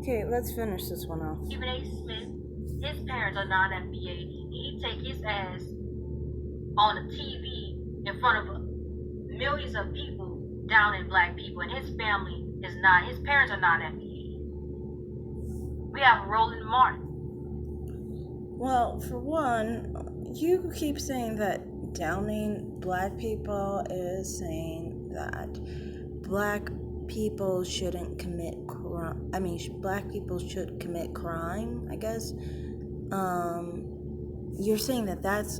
Okay, let's finish this one off. Stephen A. Smith, his parents are non-FBA. He take his ass on the TV in front of millions of people downing black people, and his family is not. His parents are non-FBA. We have Roland Martin. Well, for one, you keep saying that downing black people is saying that black people shouldn't commit crime. Black people should commit crime, I guess. You're saying that that's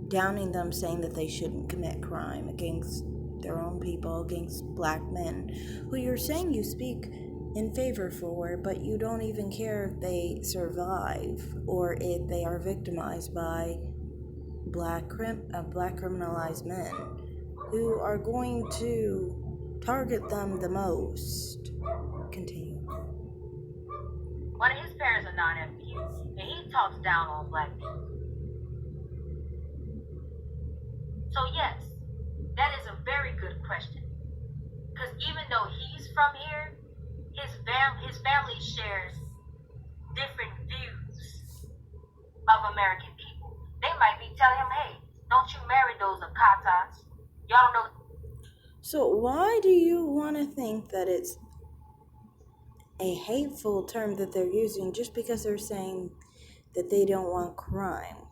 downing them, saying that they shouldn't commit crime against their own people, against black men, who you're saying you speak in favor for, but you don't even care if they survive or if they are victimized by black criminalized men who are going to target them the most. Continue. One of his parents are non-FBA, and he talks down on black people. So yes, that is a very good question. Because even though he's from here, his family shares different views of American people. They might be telling him, hey, don't you marry those Akatas. Y'all don't know. So why do you want to think that it's a hateful term that they're using just because they're saying that they don't want crime?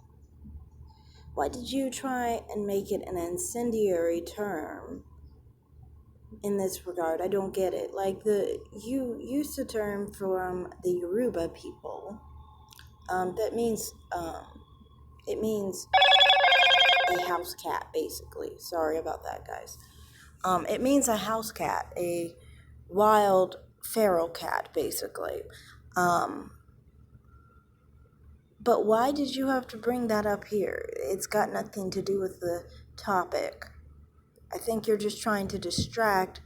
Why did you try and make it an incendiary term in this regard? I don't get it. Like you used a term from the Yoruba people. That means it means a house cat, basically. Sorry about that, guys. It means a house cat, a wild feral cat, basically. But why did you have to bring that up here? It's got nothing to do with the topic. I think you're just trying to distract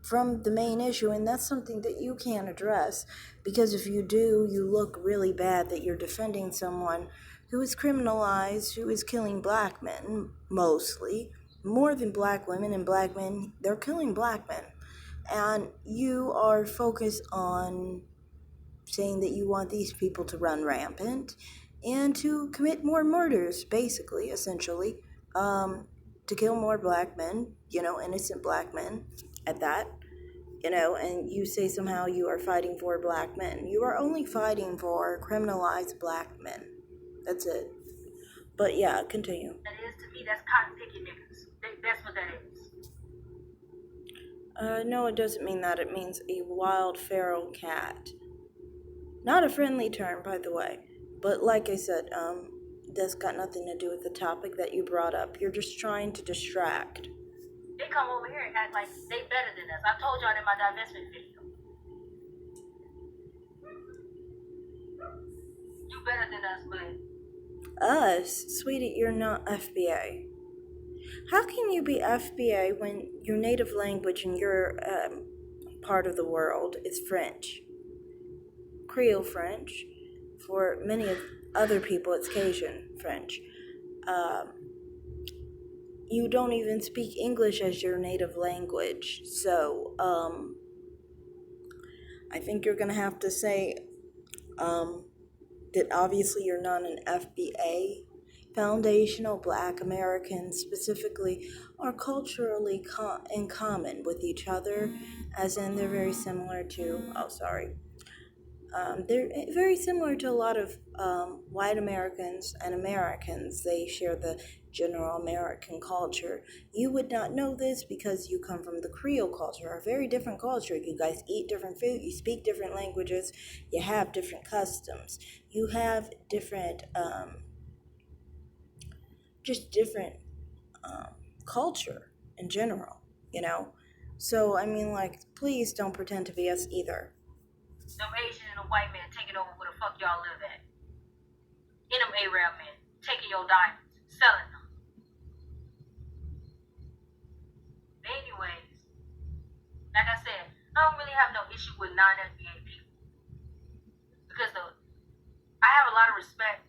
from the main issue, and that's something that you can't address, because if you do, you look really bad that you're defending someone who is criminalized, who is killing black men, mostly, more than black women, and black men, they're killing black men. And you are focused on saying that you want these people to run rampant and to commit more murders, basically, essentially, to kill more black men, innocent black men at that, and you say somehow you are fighting for black men. You are only fighting for criminalized black men. That's it. But yeah, continue. That is, to me, that's cotton picking niggas. That's what that is. No, it doesn't mean that. It means a wild feral cat. Not a friendly term, by the way. But like I said, that's got nothing to do with the topic that you brought up. You're just trying to distract. They come over here and act like they better than us. I told y'all in my divestment video. You better than us, but... Us? Sweetie, you're not FBA. How can you be FBA when your native language in your part of the world is French? Creole French. For many of other people, it's Cajun French. You don't even speak English as your native language. So, I think you're going to have to say that obviously you're not an FBA. Foundational Black Americans specifically are culturally in common with each other, as in they're very similar to, they're very similar to a lot of white Americans and Americans. They share the general American culture. You would not know this because you come from the Creole culture, a very different culture. You guys eat different food, you speak different languages, you have different customs, you have different, different culture in general, So, please don't pretend to be us either. Them Asian and the white man taking over where the fuck y'all live at. And them Arab men taking your diamonds, selling them. But anyways, like I said, I don't really have no issue with non-FBA people. Because I have a lot of respect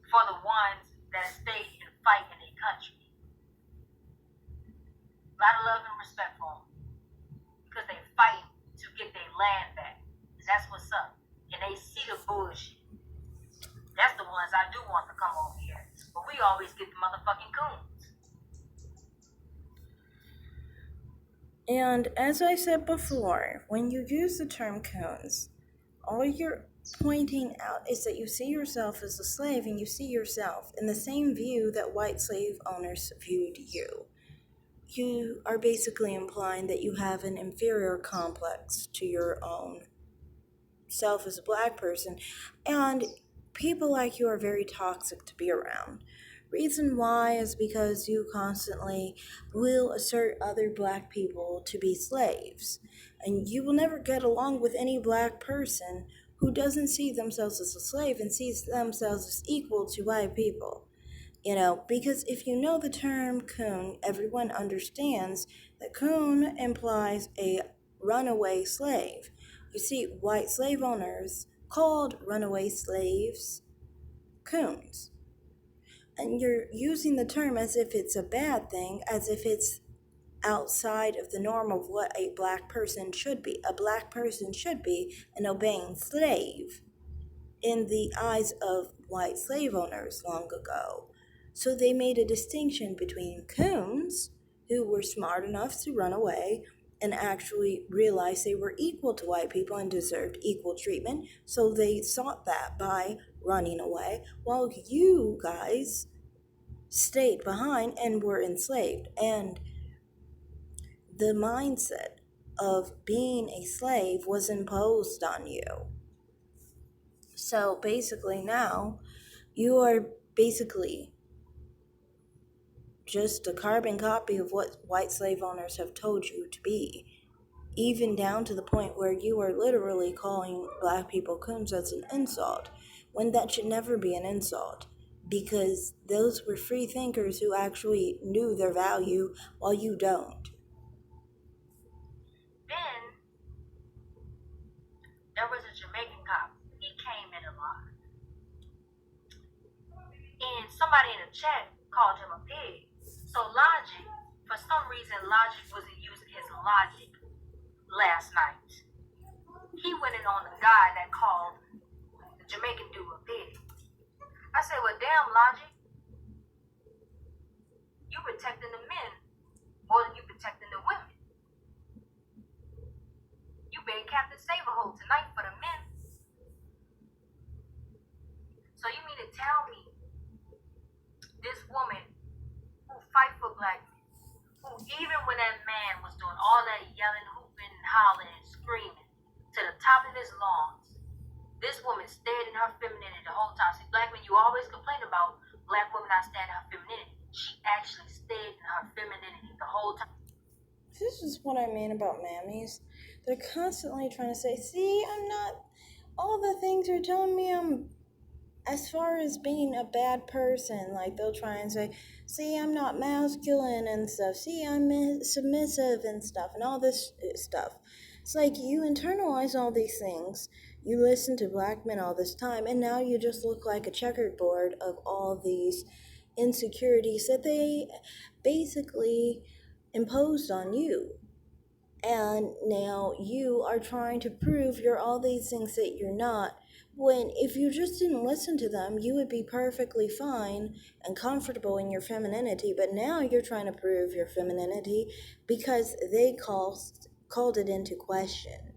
for the ones that stay and fight in their country. A lot of love and respect for them. Because they fight to get their land back. what's up and they see the bullshit. That's the ones I do want to come over here. But we always get the motherfucking coons. And as I said before, when you use the term coons, all you're pointing out is that you see yourself as a slave and you see yourself in the same view that white slave owners viewed you. You are basically implying that you have an inferior complex to your own self as a black person, and people like you are very toxic to be around. Reason why is because you constantly will assert other black people to be slaves, and you will never get along with any black person who doesn't see themselves as a slave and sees themselves as equal to white people. Because if you know the term coon, everyone understands that coon implies a runaway slave. You see, white slave owners called runaway slaves coons. And you're using the term as if it's a bad thing, as if it's outside of the norm of what a black person should be. A black person should be an obeying slave in the eyes of white slave owners long ago. So they made a distinction between coons, who were smart enough to run away and actually realized they were equal to white people and deserved equal treatment, so they sought that by running away, while you guys stayed behind and were enslaved. And the mindset of being a slave was imposed on you. So basically now, you are basically just a carbon copy of what white slave owners have told you to be, even down to the point where you are literally calling black people coons as an insult, when that should never be an insult, because those were free thinkers who actually knew their value while you don't. Then there was a Jamaican cop. He came in alive. And somebody in the chat called him a pig. So Logic, for some reason, Logic wasn't using his logic last night. He went in on the guy that called the Jamaican dude a pig. I said, well, damn, Logic. You protecting the men more than you protecting the women. You been Captain Saberhold tonight for the men. So you mean to tell me this woman who fight for black men, who even when that man was doing all that yelling, hooping, hollering, and screaming to the top of his lungs, this woman stayed in her femininity the whole time. See, black men, you always complain about black women not staying in her femininity. She actually stayed in her femininity the whole time. This is what I mean about mammies. They're constantly trying to say, see, I'm not, all the things you're telling me, I'm, as far as being a bad person, like they'll try and say, see, I'm not masculine and stuff, see, I'm submissive and stuff, and all this stuff. It's like you internalize all these things, you listen to black men all this time, and now you just look like a checkerboard of all these insecurities that they basically imposed on you. And now you are trying to prove you're all these things that you're not, when if you just didn't listen to them, you would be perfectly fine and comfortable in your femininity. But now you're trying to prove your femininity because they called it into question.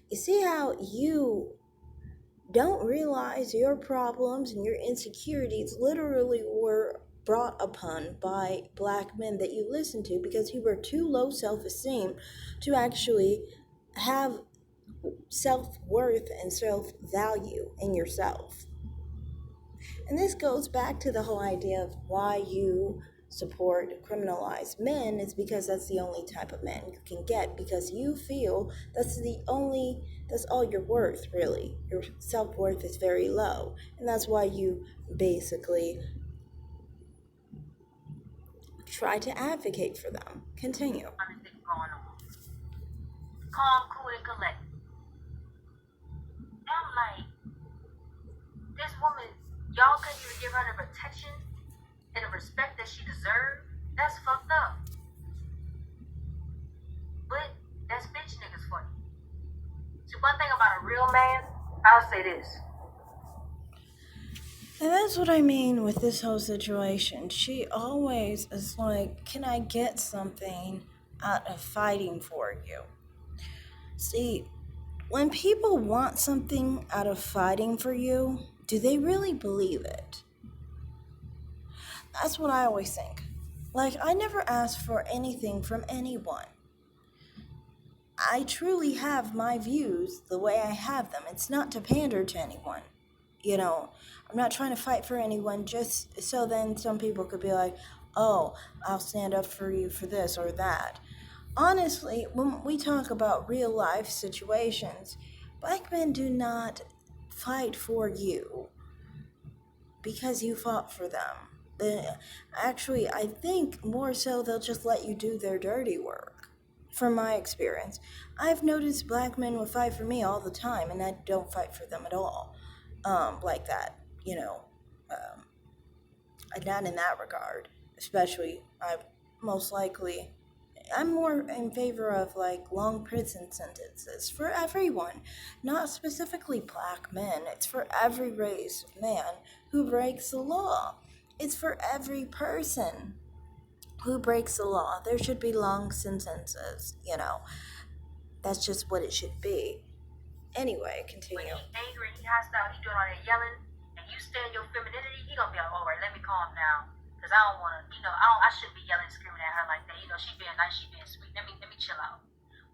You see how you don't realize your problems and your insecurities literally were brought upon by black men that you listened to because you were too low self-esteem to actually have self-worth and self-value in yourself. And this goes back to the whole idea of why you support criminalized men, is because that's the only type of men you can get, because you feel that's all you're worth, really. Your self-worth is very low, and that's why you basically try to advocate for them. Continue. Everything going on. Calm, cool, and collected. And I'm like, this woman, y'all couldn't even give her the protection and the respect that she deserved? That's fucked up. But that's bitch niggas for you. So I'll say this. And that's what I mean with this whole situation. She always is like, can I get something out of fighting for you? See, when people want something out of fighting for you, do they really believe it? That's what I always think. Like, I never ask for anything from anyone. I truly have my views the way I have them. It's not to pander to anyone. You know, I'm not trying to fight for anyone just so then some people could be like, oh, I'll stand up for you for this or that. Honestly, when we talk about real life situations, black men do not fight for you because you fought for them. Actually, I think more so they'll just let you do their dirty work. From my experience, I've noticed black men will fight for me all the time, and I don't fight for them at all. Like that, you know. Um, not in that regard. Especially, most likely I'm more in favor of like long prison sentences for everyone, not specifically black men. It's for every race of man who breaks the law. It's for every person who breaks the law. There should be long sentences. That's just what it should be. Anyway, When continue. he angry, he hostile, he doing all that yelling, and you stand your femininity, he gonna be like, all right, let me calm down. Cause I don't wanna, I shouldn't be yelling, screaming at her like that. She being nice, she being sweet. Let me chill out.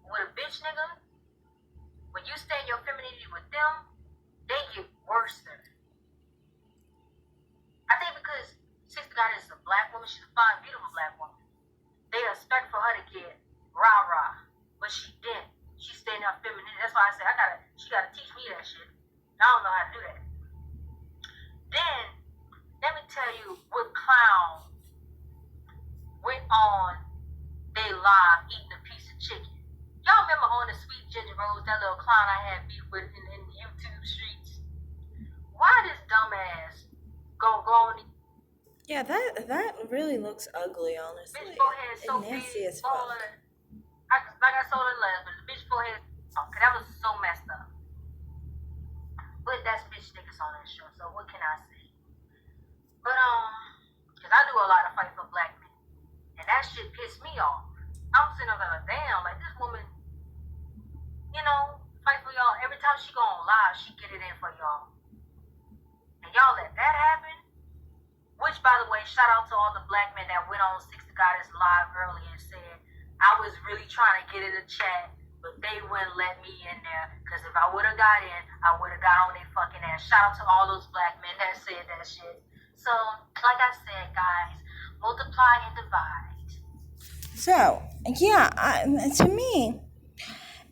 With a bitch nigga, when you stand your femininity with them, they get worse. I think because Sister God is a black woman, she's a fine, beautiful black woman. They expect for her to get rah rah, but she didn't. She stayed in her femininity. That's why I said she gotta teach me that shit. I don't know how to do that. Then let me tell you what clown went on they live eating a piece of chicken. Y'all remember on the Sweet Ginger Rose, that little clown I had beef with in the YouTube streets? Why this dumbass go on? Yeah, that really looks ugly, honestly. Bitch forehead so And nasty big, as fuck. like I told her last, but the bitch forehead, okay, that was so messed up. But that's bitch niggas on that show, so what can I say? But cause I do a lot of fight for black men, and that shit pissed me off. I'm sitting there like, damn, like this woman, fight for y'all. Every time she go on live, she get it in for y'all, and y'all let that happen. Which, by the way, shout out to all the black men that went on Six to Goddess live early and said, I was really trying to get in a chat, but they wouldn't let me in there. Because if I would have got in, I would have got on their fucking ass. Shout out to all those black men that said that shit. So, like I said, guys, multiply and divide. So, yeah, to me,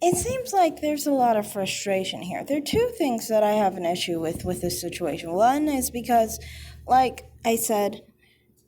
it seems like there's a lot of frustration here. There are two things that I have an issue with this situation. One is because, like I said,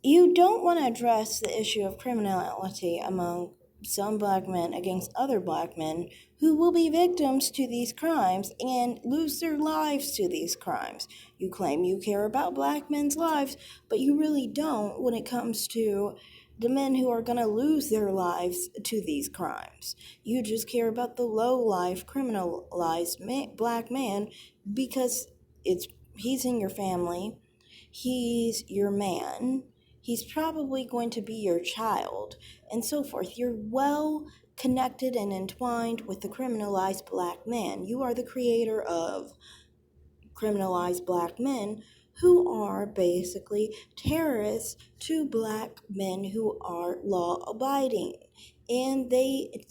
you don't want to address the issue of criminality among some black men against other black men who will be victims to these crimes and lose their lives to these crimes. You claim you care about black men's lives, but you really don't when it comes to the men who are going to lose their lives to these crimes. You just care about the low-life, criminalized black man because he's in your family, he's your man, he's probably going to be your child, and so forth. You're well connected and entwined with the criminalized black man. You are the creator of criminalized black men who are basically terrorists to black men who are law abiding. And they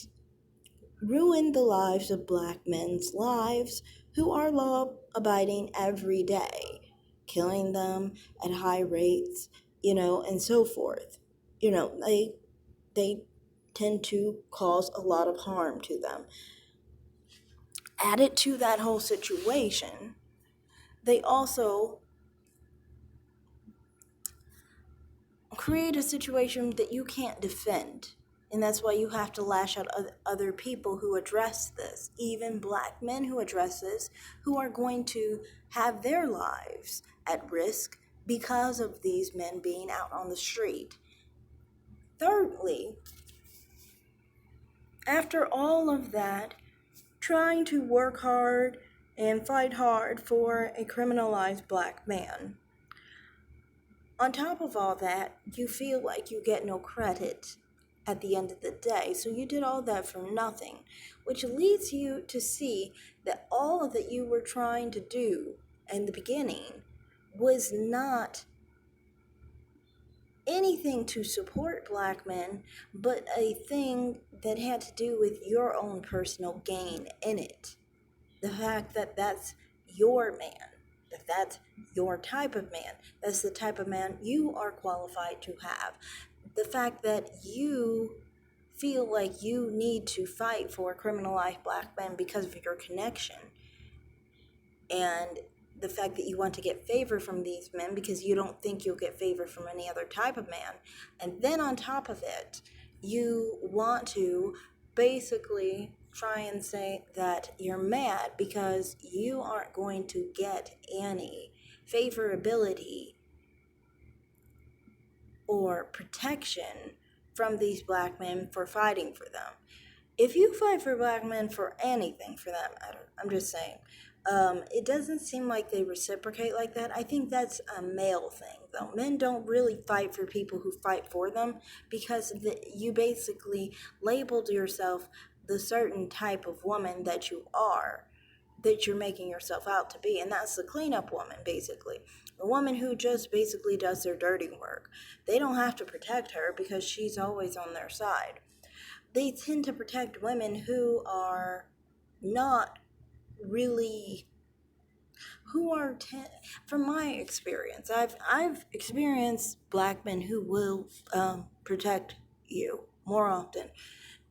ruin the lives of black men's lives who are law abiding every day, killing them at high rates, and so forth. They tend to cause a lot of harm to them. Added to that whole situation, they also create a situation that you can't defend. And that's why you have to lash out other people who address this, even black men who address this, who are going to have their lives at risk because of these men being out on the street. Thirdly, after all of that, trying to work hard and fight hard for a criminalized black man. On top of all that, you feel like you get no credit at the end of the day. So you did all that for nothing, which leads you to see that all that you were trying to do in the beginning was not anything to support black men, but a thing that had to do with your own personal gain in it. The fact that that's your man, that that's your type of man, that's the type of man you are qualified to have. The fact that you feel like you need to fight for criminalized black men because of your connection, and the fact that you want to get favor from these men because you don't think you'll get favor from any other type of man. And then on top of it, you want to basically try and say that you're mad because you aren't going to get any favorability or protection from these black men for fighting for them. If you fight for black men for anything for that matter, I'm just saying, it doesn't seem like they reciprocate like that. I think that's a male thing, though. Men don't really fight for people who fight for them because you basically labeled yourself the certain type of woman that you are, that you're making yourself out to be, and that's the cleanup woman, basically. A woman who just basically does their dirty work. They don't have to protect her because she's always on their side. They tend to protect women who are not really from my experience, I've experienced black men who will protect you more often,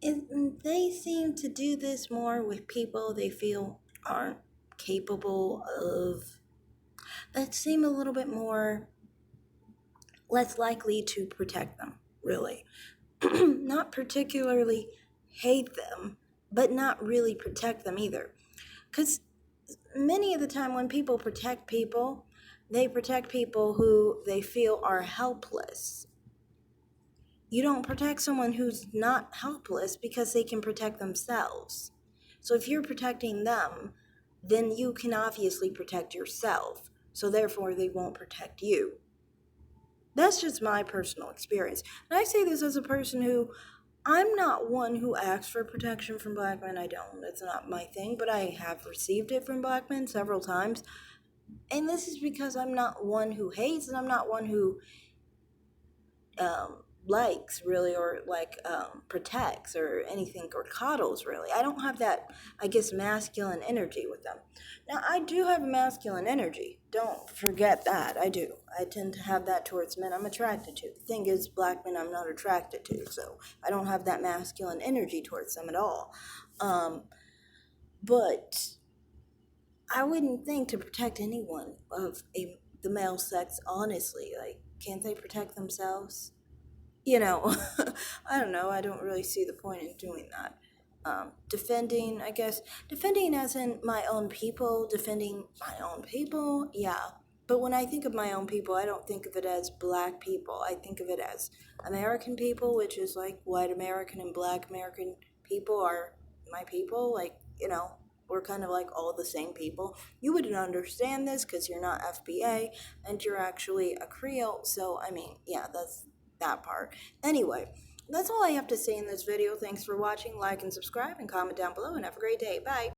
and they seem to do this more with people they feel aren't capable of, that seem a little bit more less likely to protect them, really. Not particularly hate them, but not really protect them either. Because many of the time when people protect people, they protect people who they feel are helpless. You don't protect someone who's not helpless because they can protect themselves. So if you're protecting them, then you can obviously protect yourself. So therefore, they won't protect you. That's just my personal experience. And I say this as a person who, I'm not one who asks for protection from black men. I don't. It's not my thing, but I have received it from black men several times. And this is because I'm not one who hates, and I'm not one who likes, really, or protects or anything, or coddles, really. I don't have that, I guess, masculine energy with them. Now, I do have a masculine energy. Don't forget that. I do. I tend to have that towards men I'm attracted to. The thing is, black men I'm not attracted to, so I don't have that masculine energy towards them at all. But I wouldn't think to protect anyone of the male sex, honestly. Like, can't they protect themselves? You know, I don't know. I don't really see the point in doing that. Defending, I guess, defending as in my own people, defending my own people, yeah. But when I think of my own people, I don't think of it as black people. I think of it as American people, which is like white American and black American people are my people. Like, we're kind of like all the same people. You wouldn't understand this because you're not FBA and you're actually a Creole. So, I mean, yeah, that's that part. Anyway, that's all I have to say in this video. Thanks for watching. Like and subscribe and comment down below, and have a great day. Bye.